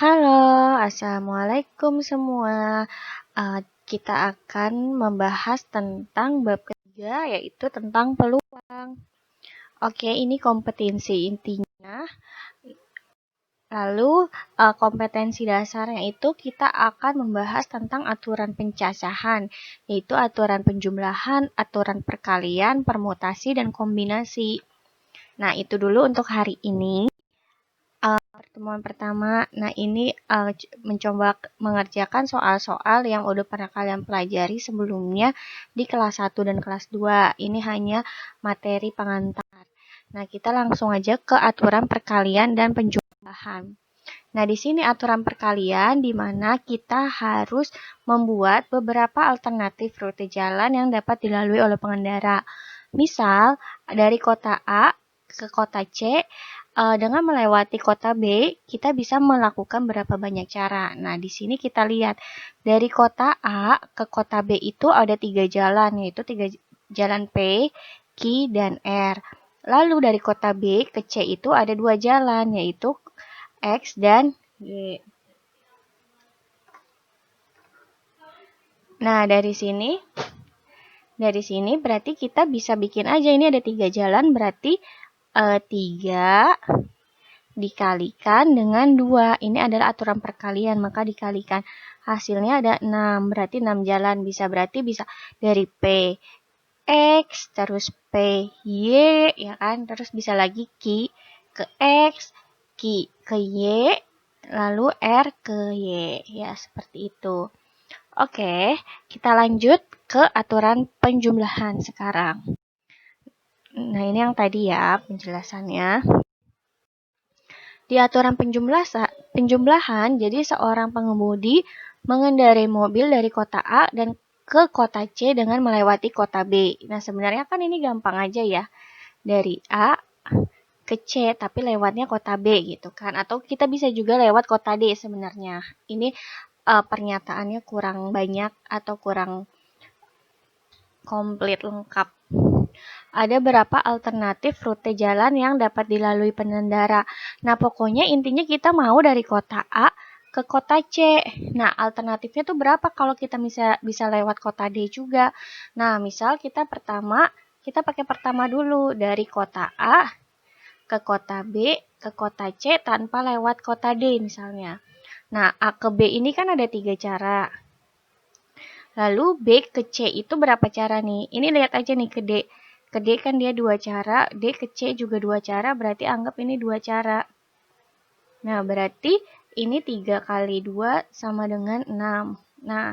Halo, assalamualaikum semua. Kita akan membahas tentang bab ketiga, yaitu tentang peluang. Oke, ini kompetensi intinya. Lalu, kompetensi dasarnya itu kita akan membahas tentang aturan pencacahan, yaitu aturan penjumlahan, aturan perkalian, permutasi, dan kombinasi. Nah, itu dulu untuk hari ini. Pertemuan pertama, nah ini mencoba mengerjakan soal-soal yang udah pernah kalian pelajari sebelumnya di kelas 1 dan kelas 2. Ini hanya materi pengantar. Nah, kita langsung aja ke aturan perkalian dan penjumlahan. Nah, di sini aturan perkalian di mana kita harus membuat beberapa alternatif rute jalan yang dapat dilalui oleh pengendara. Misal, dari kota A ke kota C, dengan melewati kota B, kita bisa melakukan berapa banyak cara. Nah, di sini kita lihat, dari kota A ke kota B itu ada 3 jalan, yaitu 3 jalan P, Q, dan R. Lalu dari kota B ke C itu ada 2 jalan, yaitu X dan Y. Nah, dari sini berarti kita bisa bikin aja, ini ada 3 jalan, berarti 3 dikalikan dengan 2. Ini adalah aturan perkalian, maka dikalikan. Hasilnya ada 6, berarti 6 jalan. Berarti bisa dari P X, terus P Y, ya kan? Terus bisa lagi Q ke X, Q ke Y, lalu R ke Y. Ya, seperti itu. Oke, kita lanjut ke aturan penjumlahan sekarang. Nah, ini yang tadi ya penjelasannya. Di aturan penjumlahan, jadi seorang pengemudi mengendarai mobil dari kota A dan ke kota C dengan melewati kota B. Nah, sebenarnya kan ini gampang aja ya. Dari A ke C, tapi lewatnya kota B gitu kan. Atau kita bisa juga lewat kota D sebenarnya. Ini pernyataannya kurang banyak atau kurang komplit lengkap. Ada berapa alternatif rute jalan yang dapat dilalui pengendara. Nah, pokoknya intinya kita mau dari kota A ke kota C. Nah, alternatifnya tuh berapa kalau kita bisa lewat kota D juga. Nah, misal kita pakai pertama dulu dari kota A ke kota B ke kota C tanpa lewat kota D misalnya. Nah, A ke B ini kan ada 3 cara. Lalu B ke C itu berapa cara nih? Ini lihat aja nih ke D. Ke D kan dia 2 cara, D ke C juga 2 cara, berarti anggap ini 2 cara. Nah, berarti ini 3 kali 2 sama dengan 6. Nah,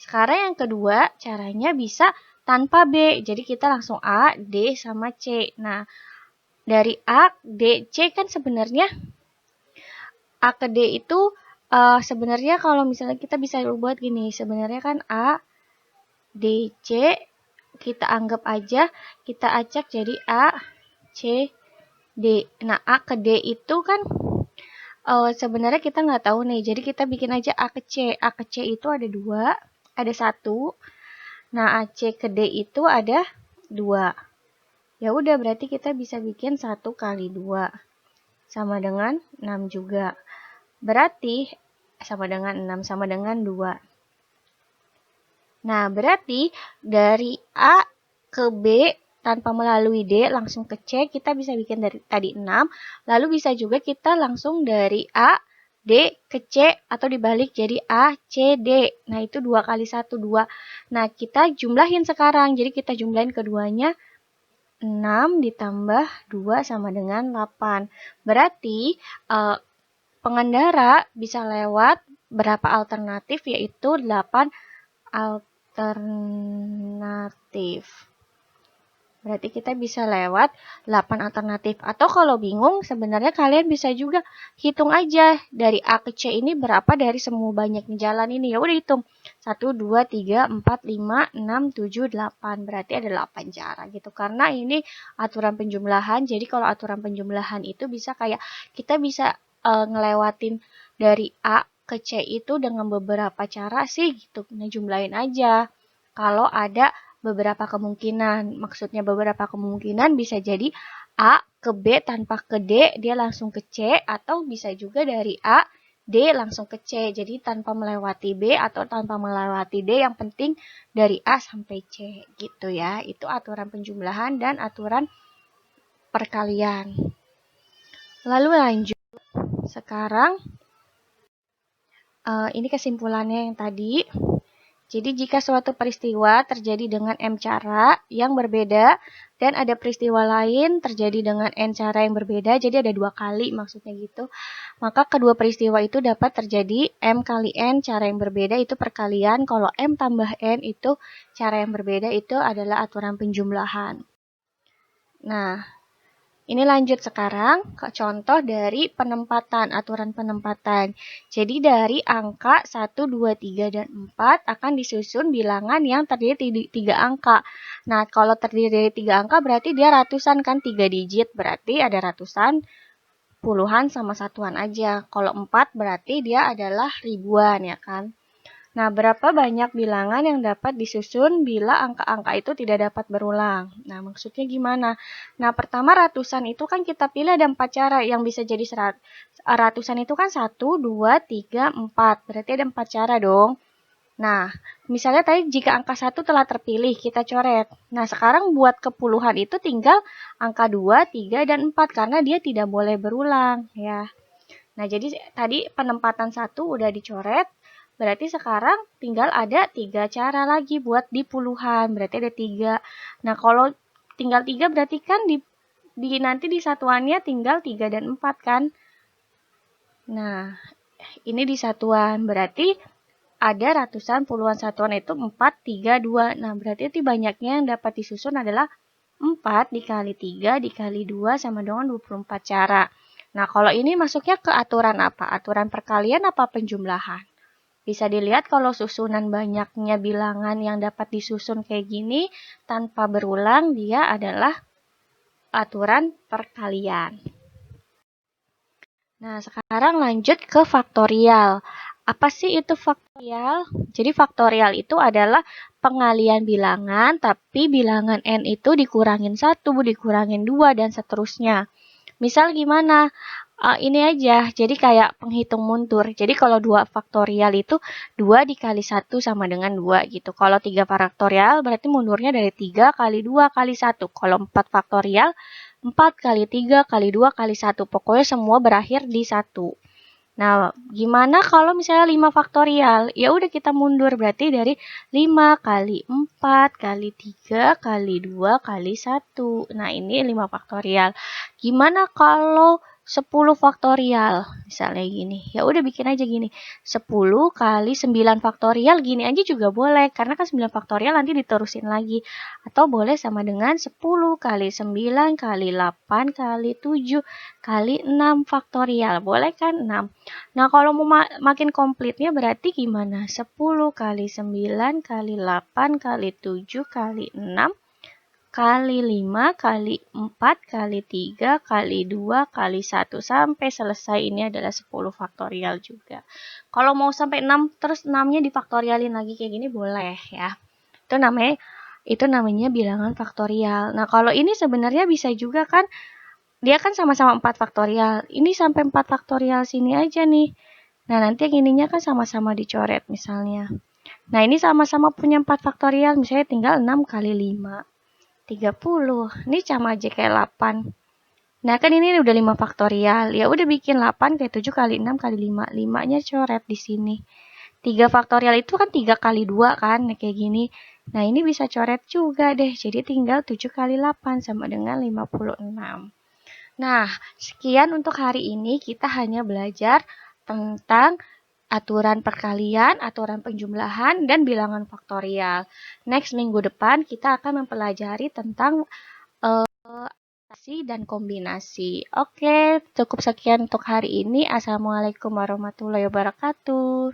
sekarang yang kedua caranya bisa tanpa B. Jadi kita langsung A, D, sama C. Nah, dari A, D, C kan sebenarnya A ke D itu sebenarnya kalau misalnya kita bisa buat gini. Sebenarnya kan A, D, C kita anggap aja, kita acak jadi A, C, D. Nah, A ke D itu kan sebenarnya kita nggak tahu nih. Jadi kita bikin aja A ke C. A ke C itu ada 2, ada 1. Nah, A, C ke D itu ada 2. Ya udah, berarti kita bisa bikin 1 kali 2. Sama dengan 6 juga. Berarti sama dengan 6, sama dengan 2. Nah, berarti dari A ke B tanpa melalui D langsung ke C, kita bisa bikin dari tadi 6. Lalu bisa juga kita langsung dari A, D ke C atau dibalik jadi A, C, D. Nah, itu 2 kali 1, 2. Nah, kita jumlahin sekarang. Jadi kita jumlahin keduanya. 6 ditambah 2 sama dengan 8. Berarti pengendara bisa lewat berapa alternatif, yaitu 8 alternatif. Berarti kita bisa lewat 8 alternatif. Atau kalau bingung, sebenarnya kalian bisa juga hitung aja dari A ke C ini berapa dari semua banyaknya jalan ini. Ya udah hitung. 1, 2, 3, 4, 5, 6, 7, 8. Berarti ada 8 cara gitu. Karena ini aturan penjumlahan. Jadi kalau aturan penjumlahan itu bisa kayak kita bisa ngelewatin dari A ke C itu dengan beberapa cara sih gitu. Nah, jumlahin aja. Kalau ada beberapa kemungkinan. Maksudnya beberapa kemungkinan bisa jadi A ke B tanpa ke D, dia langsung ke C. Atau bisa juga dari A D langsung ke C. Jadi tanpa melewati B atau tanpa melewati D, yang penting dari A sampai C gitu ya. Itu aturan penjumlahan dan aturan perkalian. Lalu lanjut. Sekarang ini kesimpulannya yang tadi. Jadi jika suatu peristiwa terjadi dengan M cara yang berbeda dan ada peristiwa lain terjadi dengan N cara yang berbeda, jadi ada 2 kali maksudnya gitu, maka kedua peristiwa itu dapat terjadi M kali N cara yang berbeda, itu perkalian. Kalau M tambah N itu cara yang berbeda, itu adalah aturan penjumlahan. Nah, ini lanjut sekarang ke contoh dari penempatan, aturan penempatan. Jadi dari angka 1, 2, 3, dan 4 akan disusun bilangan yang terdiri dari 3 angka. Nah, kalau terdiri dari 3 angka berarti dia ratusan kan, 3 digit berarti ada ratusan, puluhan sama satuan aja. Kalau 4 berarti dia adalah ribuan ya kan. Nah, berapa banyak bilangan yang dapat disusun bila angka-angka itu tidak dapat berulang? Nah, maksudnya gimana? Nah, pertama ratusan itu kan kita pilih ada 4 cara yang bisa jadi ratusan itu kan 1, 2, 3, 4. Berarti ada 4 cara dong. Nah, misalnya tadi jika angka 1 telah terpilih, kita coret. Nah, sekarang buat kepuluhan itu tinggal angka 2, 3, dan 4 karena dia tidak boleh berulang ya. Nah, jadi tadi penempatan 1 udah dicoret. Berarti sekarang tinggal ada 3 cara lagi buat di puluhan. Berarti ada 3. Nah, kalau tinggal 3 berarti kan nanti di satuannya tinggal 3 dan 4 kan. Nah, ini di satuan. Berarti ada ratusan, puluhan, satuan itu 4, 3, 2. Nah, berarti banyaknya yang dapat disusun adalah 4 dikali 3 dikali 2 sama dengan 24 cara. Nah, kalau ini masuknya ke aturan apa? Aturan perkalian apa penjumlahan? Bisa dilihat kalau susunan banyaknya bilangan yang dapat disusun kayak gini tanpa berulang, dia adalah aturan perkalian. Nah, sekarang lanjut ke faktorial. Apa sih itu faktorial? Jadi faktorial itu adalah pengalian bilangan, tapi bilangan n itu dikurangin 1, dikurangin 2, dan seterusnya. Misal gimana? Ini aja, jadi kayak penghitung mundur. Jadi kalau 2 faktorial itu 2 dikali 1 sama dengan 2 gitu. Kalau 3 faktorial berarti mundurnya dari 3 kali 2 kali 1. Kalau 4 faktorial, 4 kali 3 kali 2 kali 1. Pokoknya semua berakhir di 1. Nah, gimana kalau misalnya 5 faktorial? Ya udah kita mundur, berarti dari 5 kali 4 kali 3 kali 2 kali 1. Nah, ini 5 faktorial. Gimana kalau 10 faktorial? Misalnya gini. Ya udah bikin aja gini. 10 kali 9 faktorial gini aja juga boleh. Karena kan 9 faktorial nanti diterusin lagi. Atau boleh sama dengan 10 kali 9 kali 8 kali 7 kali 6 faktorial. Boleh kan? 6. Nah, kalau mau makin komplitnya berarti gimana? 10 kali 9 kali 8 kali 7 kali 6 kali 5 kali 4 kali 3 kali 2 kali 1 sampai selesai. Ini adalah 10 faktorial juga. Kalau mau sampai 6 terus 6-nya difaktorialin lagi kayak gini boleh ya. Itu namanya bilangan faktorial. Nah, kalau ini sebenarnya bisa juga kan, dia kan sama-sama 4 faktorial. Ini sampai 4 faktorial sini aja nih. Nah, nanti yang ininya kan sama-sama dicoret misalnya. Nah, ini sama-sama punya 4 faktorial. Misalnya tinggal 6 kali 5. 30. Ini sama aja kayak 8. Nah, kan ini udah 5 faktorial. Ya udah bikin 8 kayak 7 kali 6 kali 5. 5-nya coret di sini. 3 faktorial itu kan 3 kali 2 kan, kayak gini. Nah, ini bisa coret juga deh. Jadi tinggal 7 kali 8 sama dengan 56. Nah, sekian untuk hari ini. Kita hanya belajar tentang aturan perkalian, aturan penjumlahan, dan bilangan faktorial. Next minggu depan kita akan mempelajari tentang adaptasi dan kombinasi. Oke, cukup sekian untuk hari ini. Assalamualaikum warahmatullahi wabarakatuh.